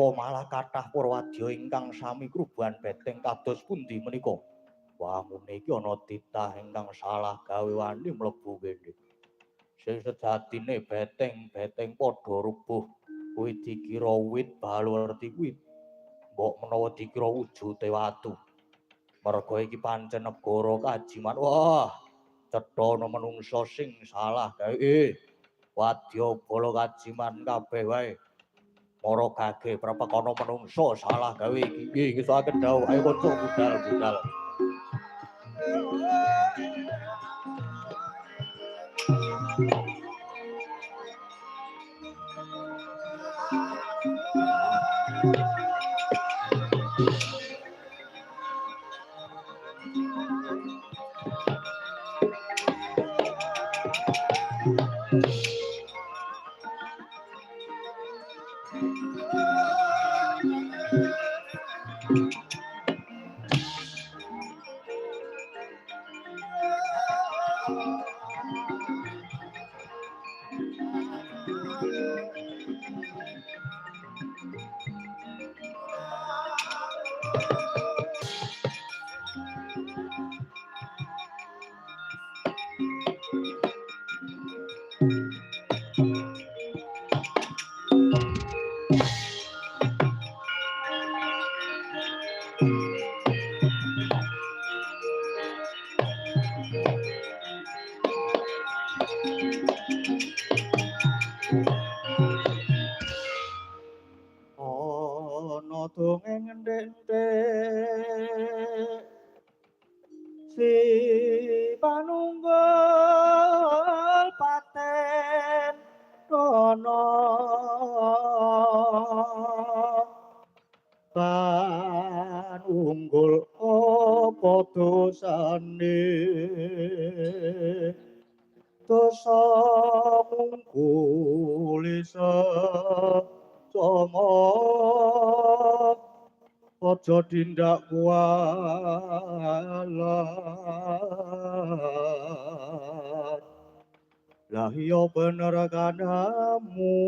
Kok malah kathah Purwadya ingkang sami kruban beteng kados pundi menika? Wangune iki ana titah ingkang salah gawe wani mlebu kene. Sing sejatine beteng-beteng padha rubuh. Kuwi dikira wit balwerti kuwi. Mbok menawa dikira wujute watu. Merga iki pancen negara kajiman. Wah, cetha ana manungsa sing salah gawe. Wadya bala kajiman kabeh wae. Para gage prapakana manungsa salah gawe iki. Nggih, ngesaken dawuh. Ayo kanca budal-budal. Ana dongeng ndek-ndek si panunggul paten ana panunggul apa dosane dosa mungkulisa songo aja tindak kualat lah iya bener kanamu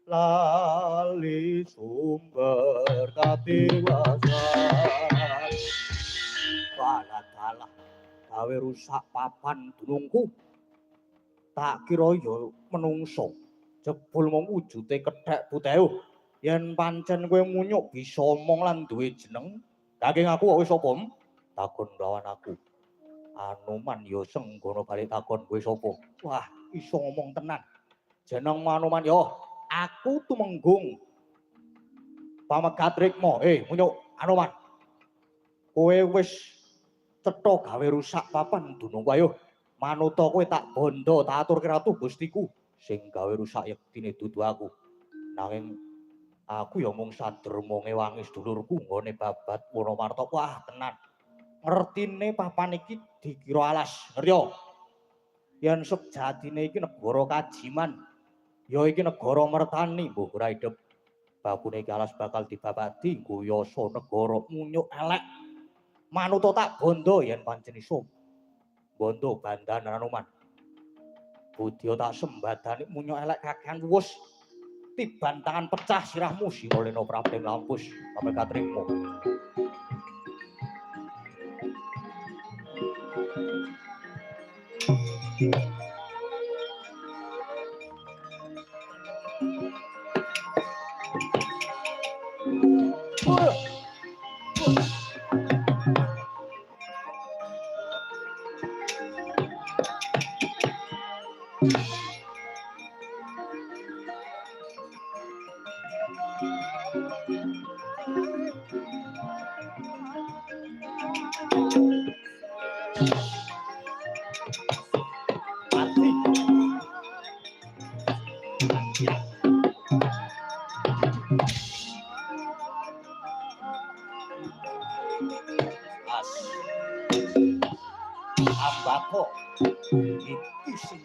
lali sumber katiwasan walah gawe rusak papan dunungku tak kira ya menungso jebul mung wujude kethek putih yen pancen kowe munyuk bisa omong lan duwe jeneng saking aku kok wis sapa takon lawan aku Anoman ya senggono balik takon kowe sapa wah iso ngomong tenan jeneng Anoman ya aku tumenggung pamegat Rikma munyuk Anoman kowe wis cetha gawe rusak papan dunungku ayo manuta kowe tak bondo tak aturke ratu Gustiku sing gawe rusak yektine dudu aku nanging aku ya mung sadurunge ngewangi sedulurku nggone babat Wonomarta wah tenan ngertine papan iki dikira alas ngerya yen sejatine iki negara kajiman ya iki negara mertani mbuh ora idep babune iki alas bakal dibabadi goyoso negara munyuk elek manuta tak bondo yen pancen iso bondo bandan Anoman budya tak sembadani munyuk elek kakehan wus tiban tangan pecah sirahmu Sinolena Prapting Lampus pamegat Rikma Ambako iki sing